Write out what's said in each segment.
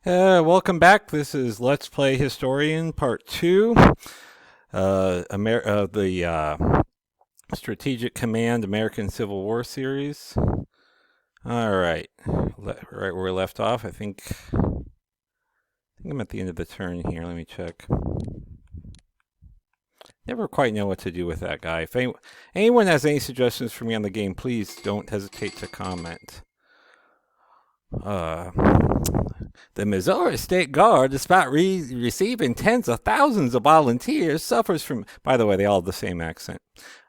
Welcome back. This is Let's Play Historian Part 2, the Strategic Command American Civil War series. All right, right where we left off. I think I'm at the end of the turn here. Let me check. Never quite know what to do with that guy. If anyone has any suggestions for me on the game, please don't hesitate to comment. Uh, The Missouri State Guard, despite receiving tens of thousands of volunteers, suffers from, by the way, they all have the same accent.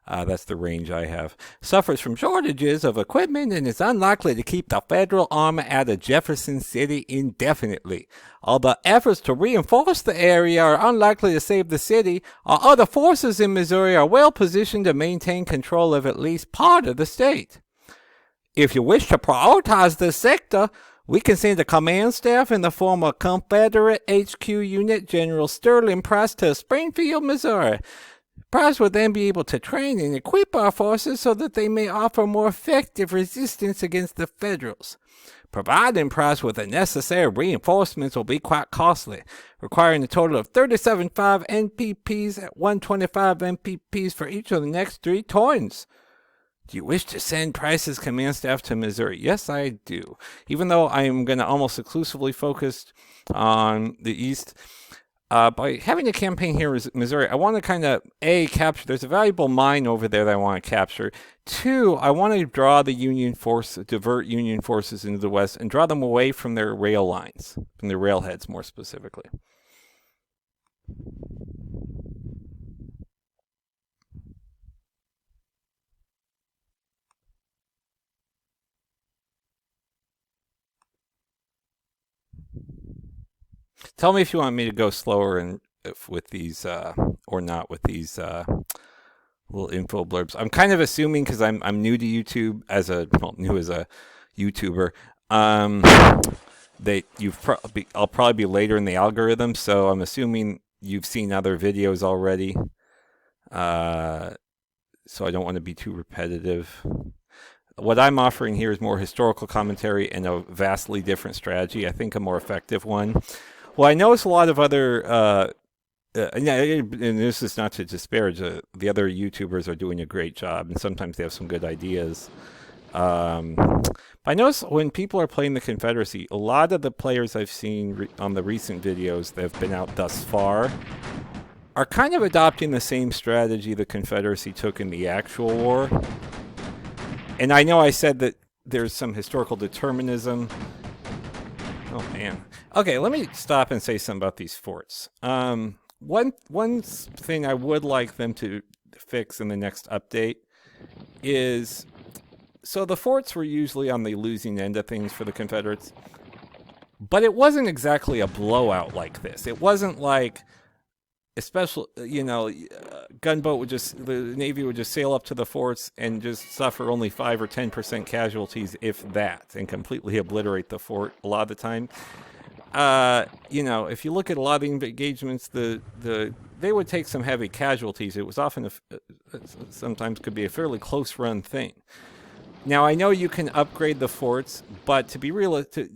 That's the range I have. Suffers from shortages of equipment and is unlikely to keep the federal army out of Jefferson City indefinitely. Although efforts to reinforce the area are unlikely to save the city, our other forces in Missouri are well positioned to maintain control of at least part of the state. If you wish to prioritize this sector, we can send a command staff in the form of Confederate HQ Unit General Sterling Price to Springfield, Missouri. Price will then be able to train and equip our forces so that they may offer more effective resistance against the Federals. Providing Price with the necessary reinforcements will be quite costly, requiring a total of 37.5 NPPs at 125 NPPs for each of the next 3 turns. Do you wish to send Price's command staff to Missouri? Yes, I do. Even though I'm going to almost exclusively focus on the East, by having a campaign here in Missouri, I want to kind of, capture, there's a valuable mine over there that I want to capture. 2, I want to divert Union forces into the West and draw them away from their rail lines, from their railheads more specifically. Tell me if you want me to go slower and with these or not with these little info blurbs. I'm kind of assuming because I'm new to YouTube new as a YouTuber. I'll probably be later in the algorithm, so I'm assuming you've seen other videos already. So I don't want to be too repetitive. What I'm offering here is more historical commentary and a vastly different strategy. I think a more effective one. Well, I notice a lot of other, and this is not to disparage, the other YouTubers are doing a great job, and sometimes they have some good ideas. I notice when people are playing the Confederacy, a lot of the players I've seen on the recent videos that have been out thus far are kind of adopting the same strategy the Confederacy took in the actual war. And I know I said that there's some historical determinism. Oh, man. Okay, let me stop and say something about these forts. One thing I would like them to fix in the next update is, so the forts were usually on the losing end of things for the Confederates, but it wasn't exactly a blowout like this. It wasn't like, especially, the Navy would just sail up to the forts and just suffer only 5 or 10% casualties, if that, and completely obliterate the fort a lot of the time. If you look at a lot of the engagements, they would take some heavy casualties. It was often sometimes could be a fairly close run thing. Now I know you can upgrade the forts, but to be realistic,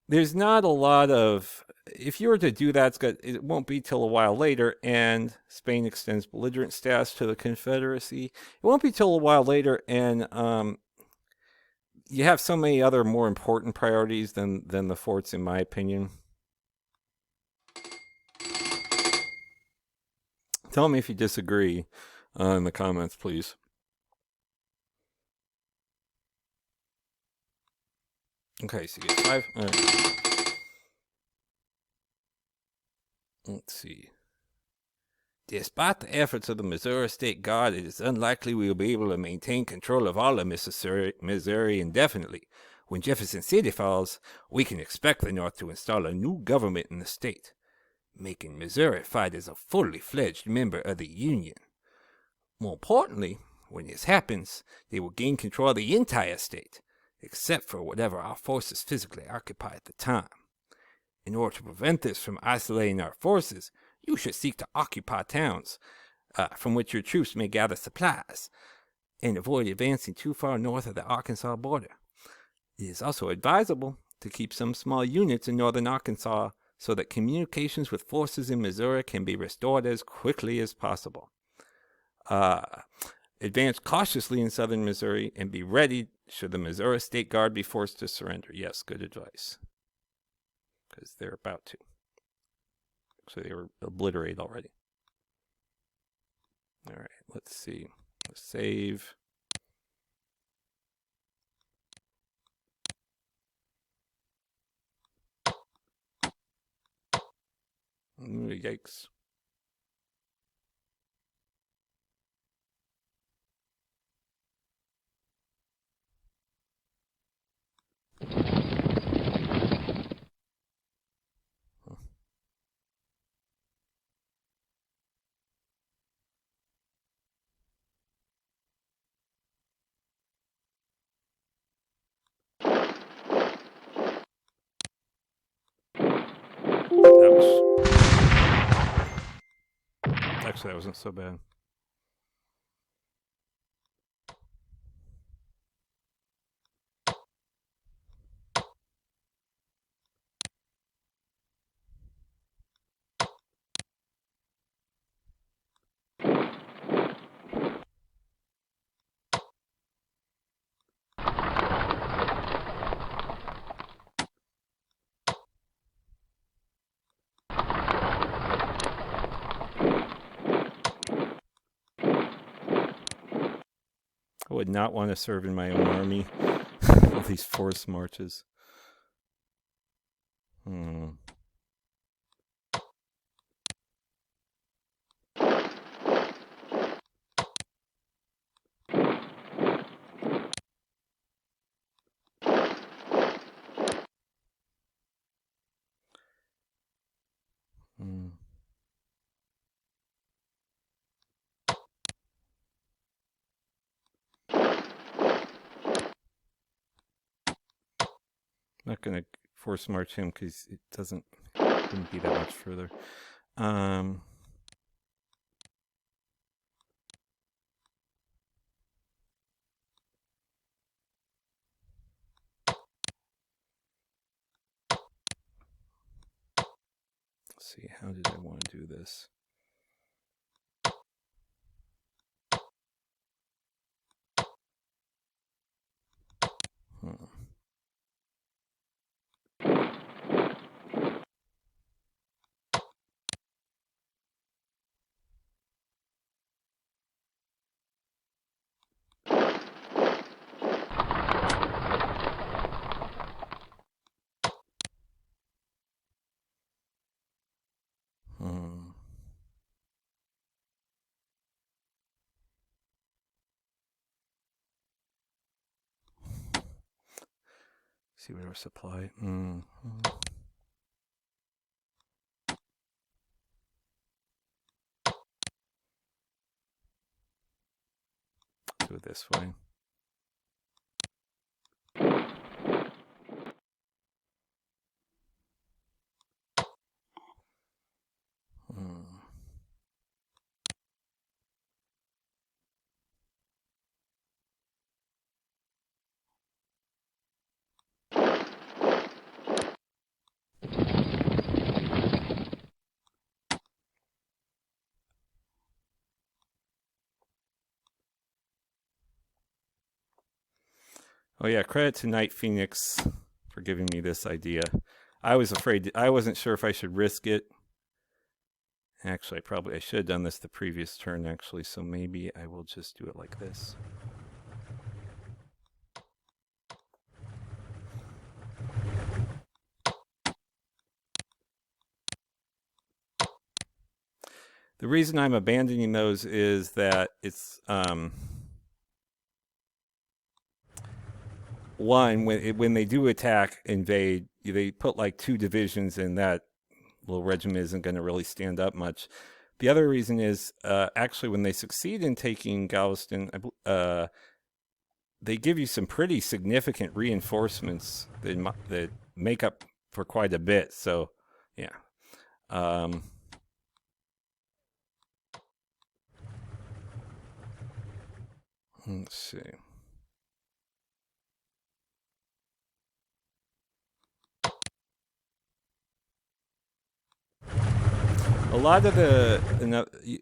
there's not a lot of. If you were to do that, it won't be till a while later, and Spain extends belligerent status to the Confederacy. It won't be till a while later, and you have so many other more important priorities than the forts, in my opinion. Tell me if you disagree in the comments, please. Okay, so you get 5. All right. Let's see. Despite the efforts of the Missouri State Guard, it is unlikely we will be able to maintain control of all of Missouri indefinitely. When Jefferson City falls, we can expect the North to install a new government in the state, making Missouri fight as a fully fledged member of the Union. More importantly, when this happens, they will gain control of the entire state, except for whatever our forces physically occupy at the time. In order to prevent this from isolating our forces, you should seek to occupy towns from which your troops may gather supplies, and avoid advancing too far north of the Arkansas border. It is also advisable to keep some small units in northern Arkansas so that communications with forces in Missouri can be restored as quickly as possible. Advance cautiously in southern Missouri and be ready should the Missouri State Guard be forced to surrender. Yes, good advice. Because they're about to. So they were obliterated already. All right, let's see. Let's save. Ooh, yikes. Ouch. Actually, that wasn't so bad. I would not want to serve in my own army. All these forced marches. Hmm. Hmm. I'm not going to force march him because it wouldn't be that much further. Let's see, how did I want to do this? Hmm. Hmm. See what our supply. Do it this way. Hmm. Oh yeah, credit to Night Phoenix for giving me this idea. I was afraid. I wasn't sure if I should risk it. Actually, I should have done this the previous turn, actually, so maybe I will just do it like this. The reason I'm abandoning those is that it's one, when they do invade, they put like 2 divisions, and that little regiment isn't going to really stand up much. The other reason is actually when they succeed in taking Galveston, they give you some pretty significant reinforcements that make up for quite a bit. So, yeah. Let's see. A lot of the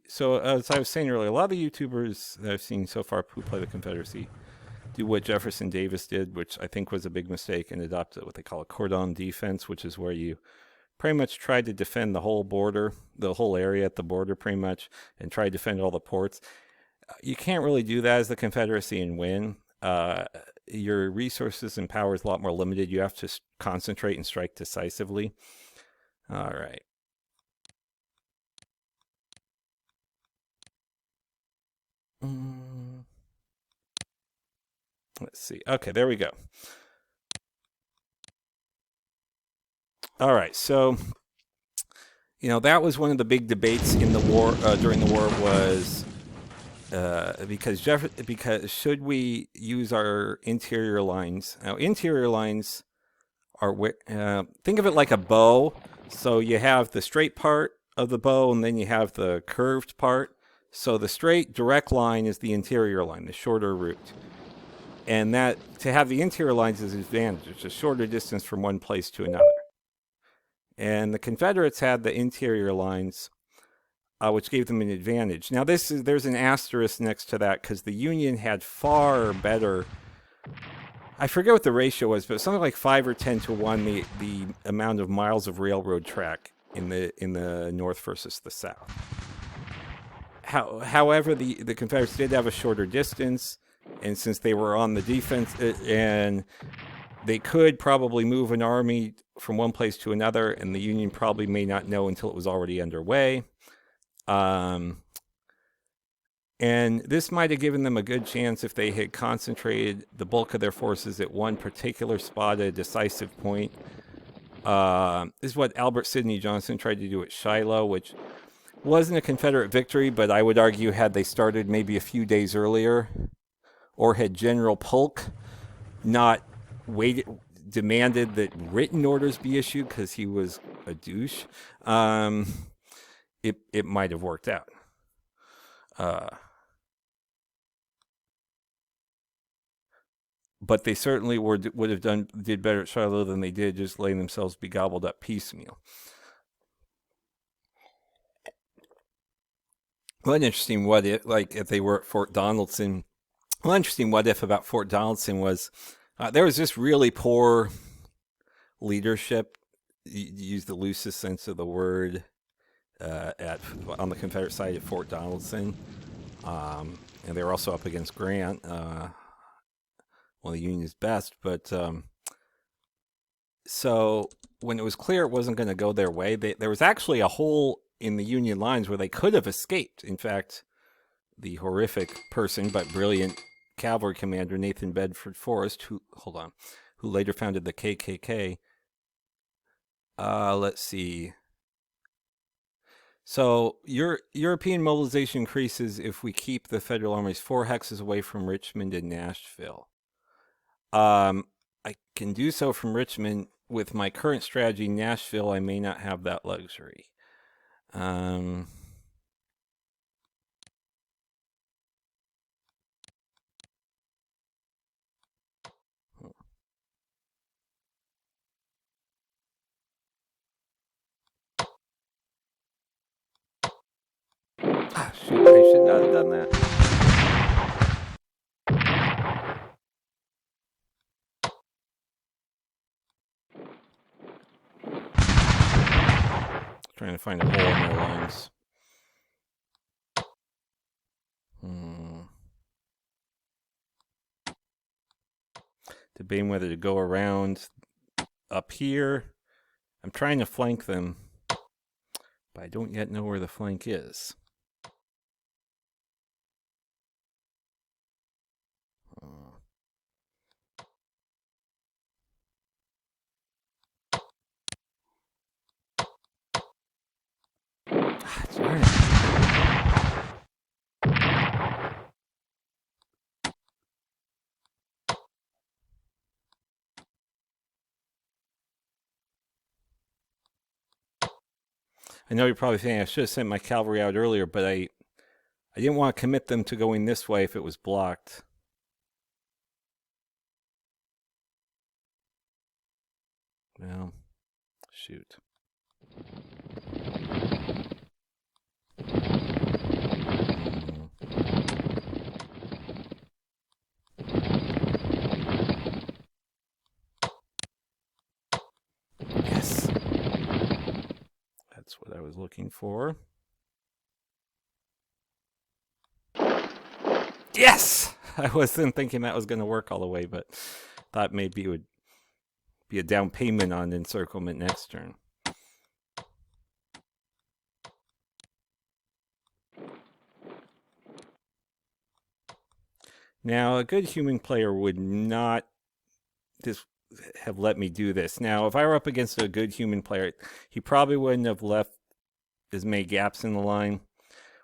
so as I was saying earlier, a lot of the YouTubers that I've seen so far who play the Confederacy do what Jefferson Davis did, which I think was a big mistake, and adopt what they call a cordon defense, which is where you pretty much try to defend the whole border, the whole area at the border, pretty much, and try to defend all the ports. You can't really do that as the Confederacy and win. Your resources and power is a lot more limited. You have to concentrate and strike decisively. All right. Let's see. Okay, there we go. All right, so that was one of the big debates in the war during the war was because should we use our interior lines? Now, interior lines are think of it like a bow. So you have the straight part of the bow, and then you have the curved part. So the straight direct line is the interior line, the shorter route. And that to have the interior lines is an advantage. It's a shorter distance from one place to another. And the Confederates had the interior lines, which gave them an advantage. Now, there's an asterisk next to that because the Union had far better. I forget what the ratio was, but something like 5 or 10 to 1 the amount of miles of railroad track in the North versus the South. However, the Confederates did have a shorter distance, and since they were on the defense, and they could probably move an army from one place to another, and the Union probably may not know until it was already underway. And this might have given them a good chance if they had concentrated the bulk of their forces at one particular spot at a decisive point. This is what Albert Sidney Johnston tried to do at Shiloh, which wasn't a Confederate victory, but I would argue had they started maybe a few days earlier, or had General Polk not demanded that written orders be issued because he was a douche, it might have worked out. But they certainly would have did better at Shiloh than they did just letting themselves be gobbled up piecemeal. One interesting what if, like if they were at Fort Donaldson. One interesting what if about Fort Donaldson was there was just really poor leadership. Use the loosest sense of the word on the Confederate side at Fort Donaldson, and they were also up against Grant. Well, the Union's best, but so when it was clear it wasn't going to go their way, there was actually a hole in the Union lines where they could have escaped. In fact, the horrific person but brilliant cavalry commander Nathan Bedford Forrest, who later founded the KKK. Let's see. So European mobilization increases if we keep the Federal armies 4 hexes away from Richmond and Nashville. I can do so from Richmond. With my current strategy, Nashville, I may not have that luxury. I shoot, I should not have done that. Trying to find a hole in their lines. Debating whether to go around up here. I'm trying to flank them, but I don't yet know where the flank is. Darn it. I know you're probably saying I should have sent my cavalry out earlier, but I didn't want to commit them to going this way if it was blocked. Well, shoot. what I was looking for. Yes! I wasn't thinking that was going to work all the way, but thought maybe it would be a down payment on encirclement next turn. Now, a good human player would not just have let me do this. Now, if I were up against a good human player, he probably wouldn't have left as many gaps in the line.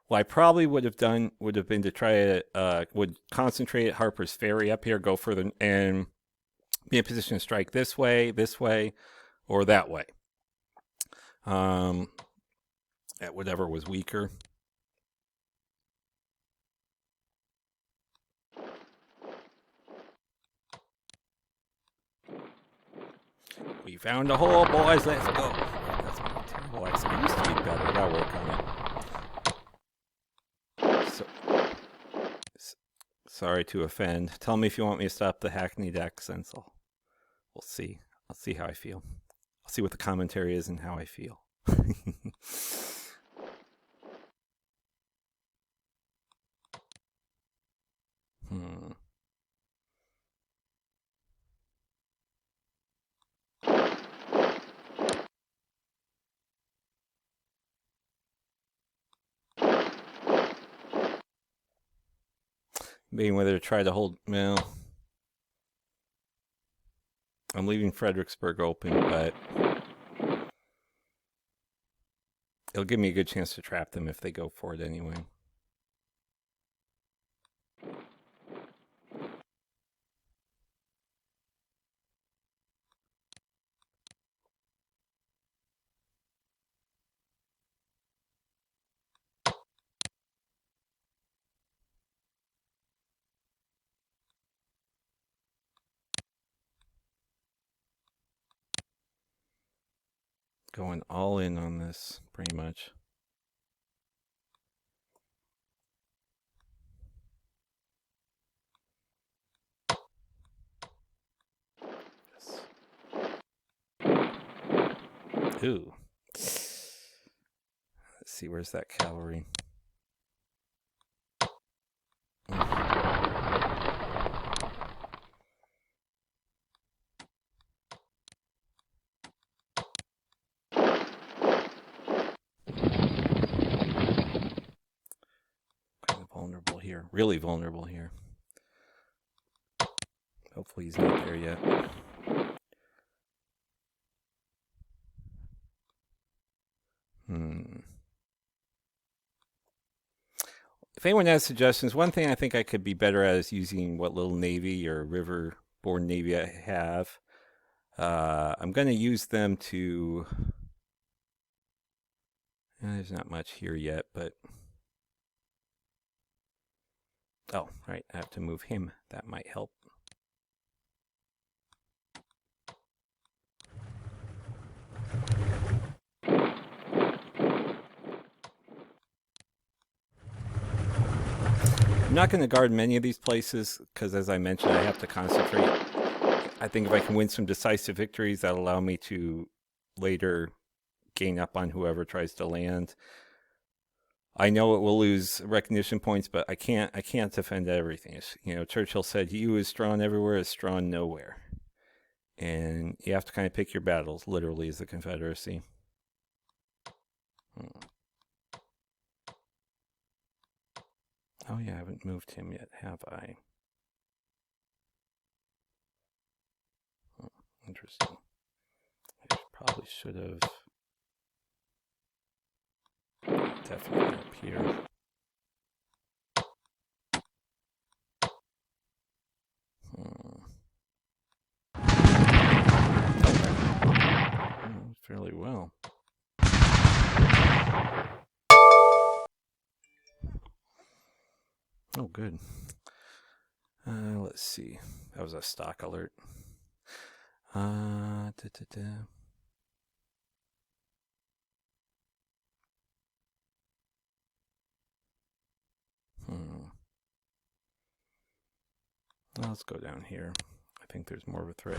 What I probably would have done would have been to try to would concentrate at Harper's Ferry up here, go further, and be in a position to strike this way, or that way. At whatever was weaker. We found a hole, boys. Let's go. That's my terrible accent. It used to be better. Gotta work on it. Sorry to offend. Tell me if you want me to stop the hackneyed accents. We'll see. I'll see how I feel. I'll see what the commentary is and how I feel. Being whether to try to hold. Well, I'm leaving Fredericksburg open, but it'll give me a good chance to trap them if they go for it anyway. Going all in on this, pretty much. Yes. Ooh. Let's see, where's that cavalry? Vulnerable here. Really vulnerable here. Hopefully he's not there yet. If anyone has suggestions, one thing I think I could be better at is using what little navy or river-borne navy I have. I'm going to use them to... there's not much here yet, but... Oh, right, I have to move him. That might help. I'm not going to guard many of these places because, as I mentioned, I have to concentrate. I think if I can win some decisive victories, that'll allow me to later gain up on whoever tries to land. I know it will lose recognition points, but I can't defend everything. Churchill said, "He who is strong everywhere is strong nowhere," and you have to kind of pick your battles. Literally, as the Confederacy. Oh yeah, I haven't moved him yet, have I? Interesting. I probably should have. Definitely up here. Fairly well. Oh, good. Let's see. That was a stock alert. Let's go down here. I think there's more of a threat.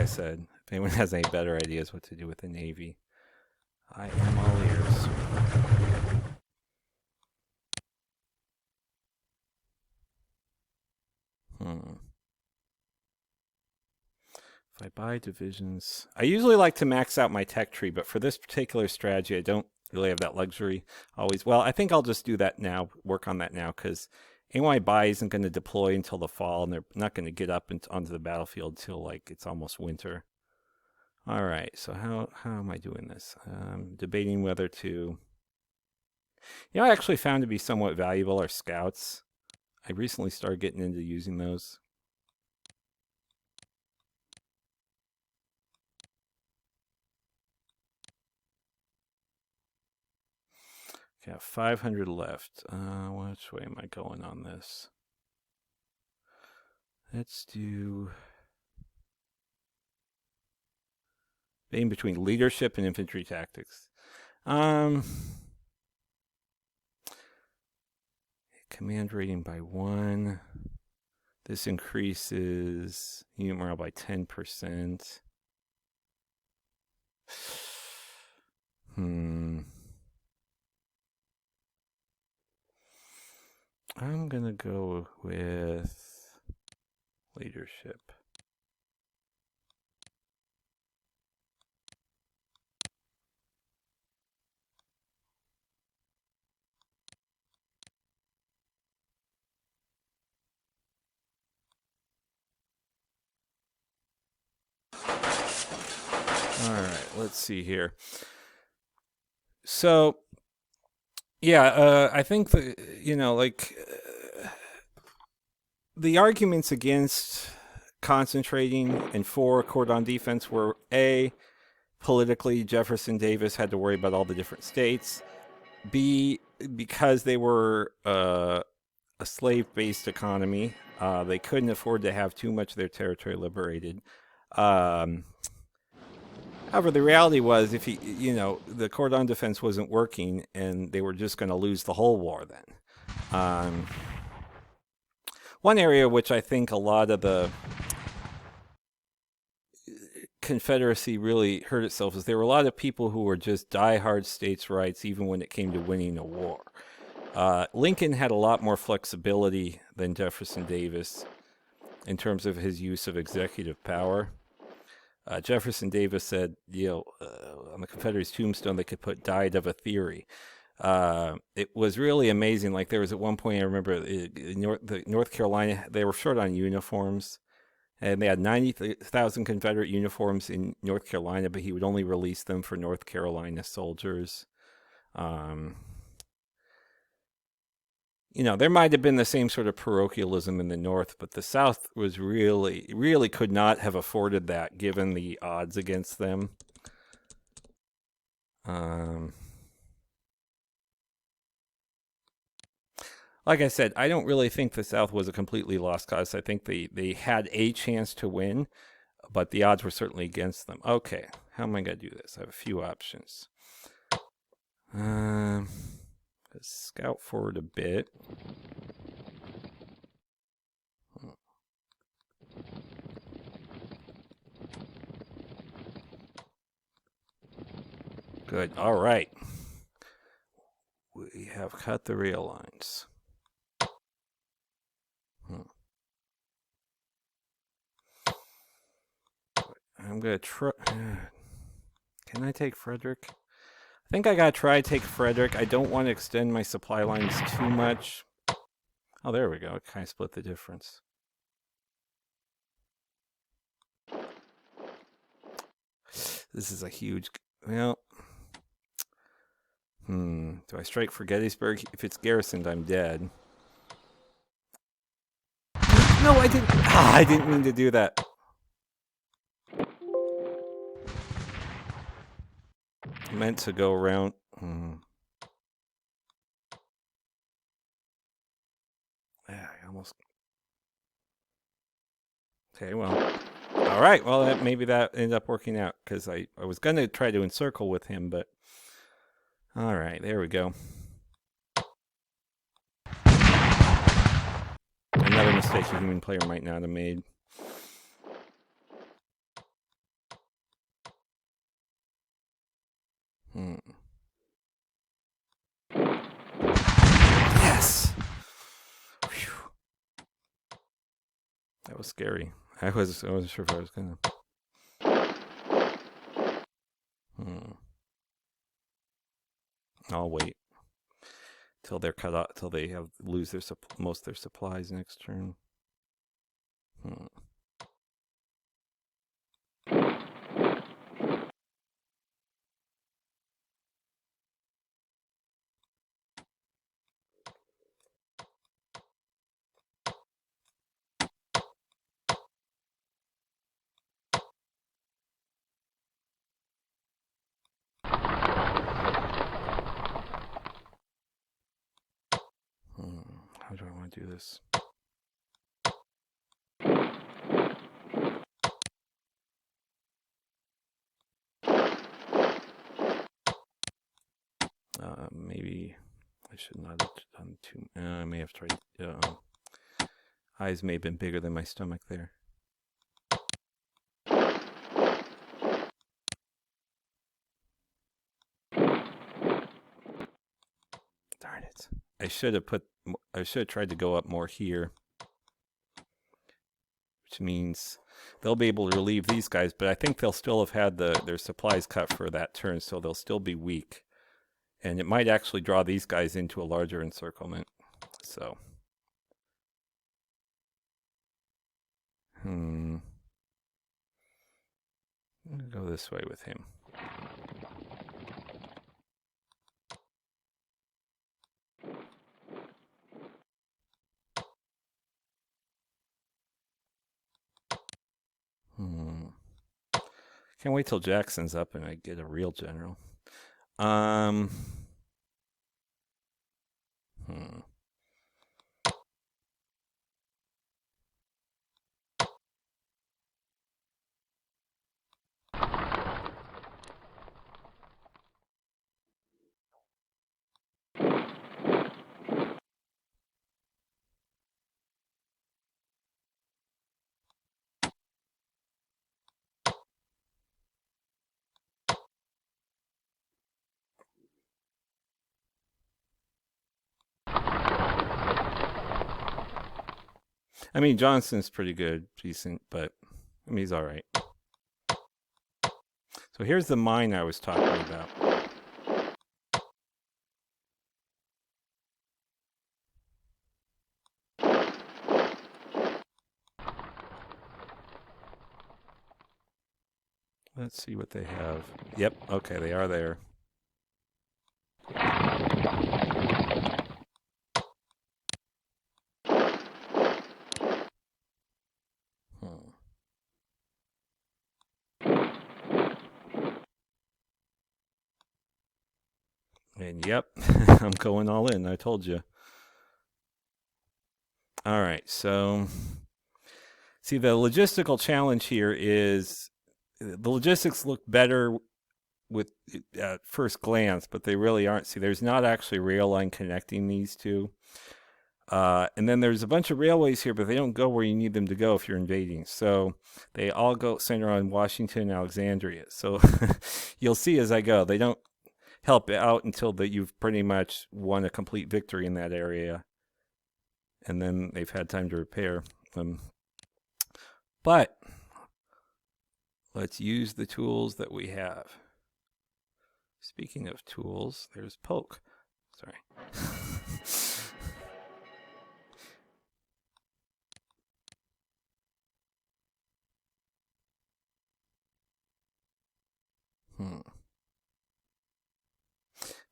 I said, if anyone has any better ideas what to do with the Navy, I am all ears. If I buy divisions, I usually like to max out my tech tree, but for this particular strategy, I don't really have that luxury always. Well, I think I'll just do that now, work on that now, because anyone I buy isn't going to deploy until the fall, and they're not going to get up onto the battlefield until like it's almost winter. All right, so how am I doing this? Debating whether to. I actually found to be somewhat valuable are scouts. I recently started getting into using those. Okay, I have 500 left. Which way am I going on this? Let's do in between leadership and infantry tactics. Command rating by 1. This increases unit morale by 10%. I'm gonna go with leadership. All right, let's see here. So, yeah, I think the the arguments against concentrating and for cordon defense were A, politically Jefferson Davis had to worry about all the different states. B, because they were a slave-based economy, they couldn't afford to have too much of their territory liberated. However, the reality was, if the cordon defense wasn't working, and they were just going to lose the whole war then. One area which I think a lot of the Confederacy really hurt itself is there were a lot of people who were just diehard states' rights, even when it came to winning a war. Lincoln had a lot more flexibility than Jefferson Davis in terms of his use of executive power. Jefferson Davis said, on the Confederate's tombstone, they could put "died of a theory." It was really amazing. Like there was at one point, I remember North Carolina, they were short on uniforms, and they had 90,000 Confederate uniforms in North Carolina, but he would only release them for North Carolina soldiers. There might have been the same sort of parochialism in the North, but the South was really could not have afforded that given the odds against them. Like I said, I don't really think the South was a completely lost cause. I think they had a chance to win, but the odds were certainly against them. Okay, how am I going to do this? I have a few options. Let's scout forward a bit. Good. All right. We have cut the rail lines. I'm going to try. Can I take Frederick? I think I got to try to take Frederick. I don't want to extend my supply lines too much. Oh, there we go. It kind of split the difference. This is a huge... Well... Do I strike for Gettysburg? If it's garrisoned, I'm dead. No, I didn't... I didn't mean to do that. I meant to go around... Yeah, I almost... Okay, well... All right, well, maybe that ended up working out, because I was going to try to encircle with him, but... All right, there we go. Another mistake a human player might not have made. Hmm. Yes. Whew. That was scary. I wasn't sure if I was gonna. Hmm. I'll wait till they're cut off, till they have lose their most of their supplies next turn. Hmm. How do I want to do this? Maybe I should not have done too. I may have tried. Eyes may have been bigger than my stomach there. Darn it! I should have tried to go up more here, which means they'll be able to relieve these guys. But I think they'll still have had their supplies cut for that turn, so they'll still be weak. And it might actually draw these guys into a larger encirclement. So, I'm gonna go this way with him. Can't wait till Jackson's up and I get a real general. Hmm. I mean, Johnson's pretty good, decent, but I mean, he's all right. So here's the mine I was talking about. Let's see what they have. Yep, okay, they are there. And yep, I'm going all in. I told you. All right, so see, the logistical challenge here is the logistics look better with at first glance, but they really aren't. See, there's not actually a rail line connecting these two. And then there's a bunch of railways here, but they don't go where you need them to go if you're invading. So they all go center on Washington and Alexandria. So you'll see as I go, they don't help out until that you've pretty much won a complete victory in that area. And then they've had time to repair them. But let's use the tools that we have. Speaking of tools, there's poke. Sorry.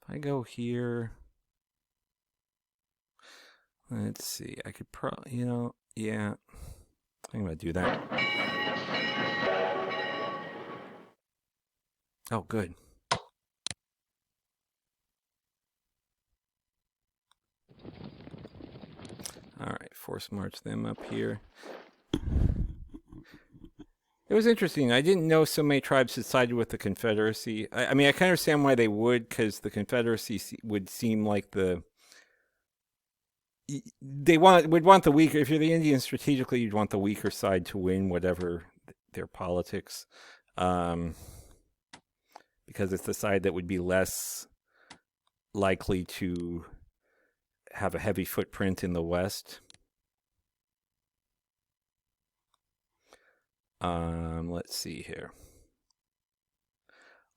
If I go here, let's see. I could probably, yeah. I'm going to do that. Oh, good. All right, force march them up here. It was interesting. I didn't know so many tribes had sided with the Confederacy. I mean, I can understand why they would, because the Confederacy would seem like would want the weaker. If you're the Indians strategically, you'd want the weaker side to win, whatever their politics. because it's the side that would be less likely to have a heavy footprint in the west. Let's see here.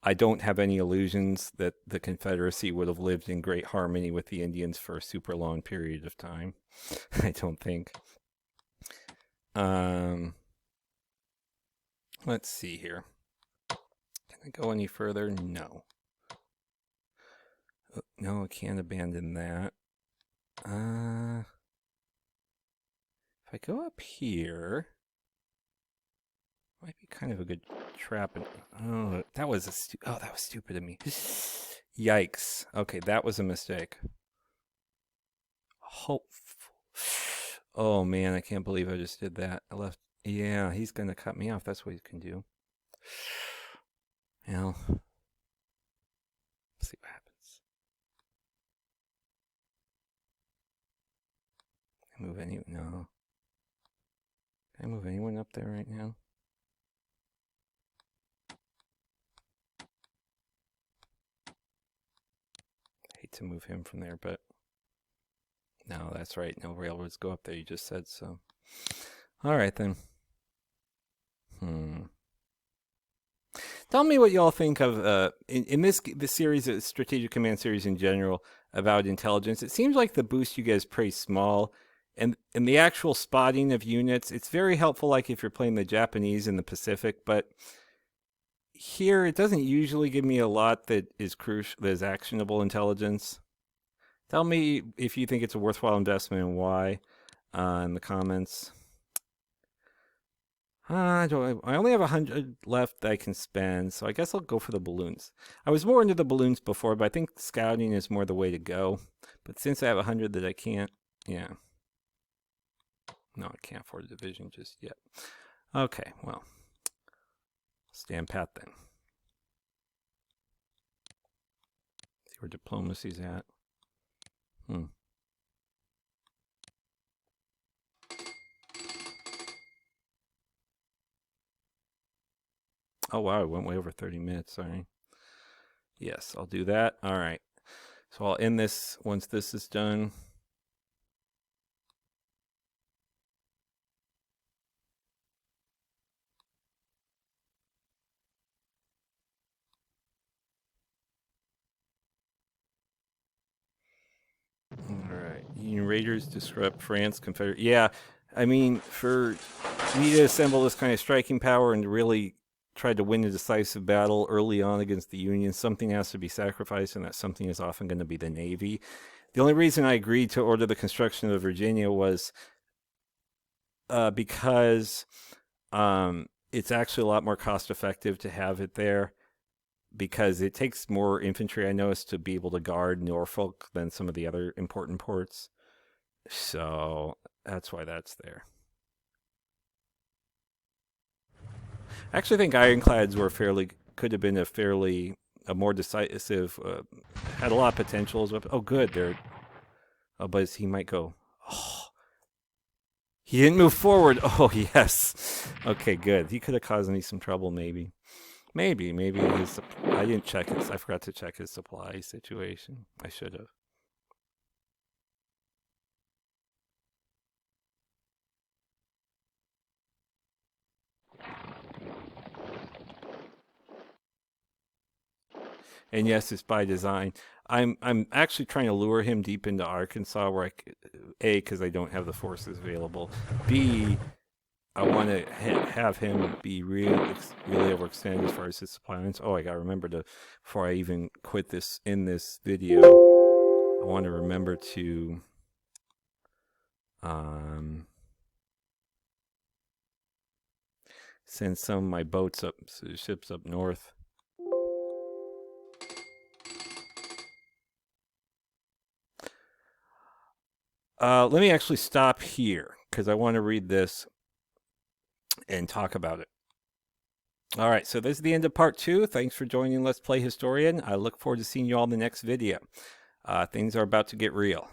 I don't have any illusions that the Confederacy would have lived in great harmony with the Indians for a super long period of time. I don't think. Let's see here. Can I go any further? No. No, I can't abandon that. If I go up here, might be kind of a good trap. Oh, that was that was stupid of me. Yikes. Okay, that was a mistake. Oh man, I can't believe I just did that. I left. Yeah, he's gonna cut me off. That's what he can do. Well, let's see what happens. Can I move any? No. Can I move anyone up there right now? I hate to move him from there, but no, that's right. No railroads go up there. You just said so. All right then. Tell me what y'all think of in this series, Strategic Command series in general, about intelligence. It seems like the boost you get is pretty small, and the actual spotting of units, it's very helpful. Like if you're playing the Japanese in the Pacific, but here it doesn't usually give me a lot that is crucial, that is actionable intelligence. Tell me if you think it's a worthwhile investment and why in the comments. I only have 100 left that I can spend, so I guess I'll go for the balloons. I was more into the balloons before, but I think scouting is more the way to go. But since I have 100 that I can't, yeah. No, I can't afford a division just yet. Okay, well, stand pat then. See where diplomacy's at. Oh, wow, I went way over 30 minutes, sorry. Yes, I'll do that. All right. So I'll end this once this is done. All right. Union Raiders disrupt France, Confederate. Yeah, I mean, for me to assemble this kind of striking power and to really try to win a decisive battle early on against the Union, something has to be sacrificed, and that something is often going to be the Navy. The only reason I agreed to order the construction of Virginia was because it's actually a lot more cost effective to have it there, because it takes more infantry, I noticed, to be able to guard Norfolk than some of the other important ports. So that's why that's there. I actually think ironclads were could have been a more decisive, had a lot of potential. Oh, good. But he might go. Oh, he didn't move forward. Oh, yes. Okay, good. He could have caused me some trouble, maybe. Maybe I didn't check his. I forgot to check his supply situation. I should have. And yes, it's by design. I'm actually trying to lure him deep into Arkansas, where because I don't have the forces available. B, I want to have him be really overextended as far as his supply lines. Oh, I got to remember to, before I even quit this in this video, I want to remember to send some of my ships up north. Let me actually stop here because I want to read this and talk about it. All right, so this is the end of part 2. Thanks for joining Let's Play Historian. I look forward to seeing you all in the next video. Things are about to get real.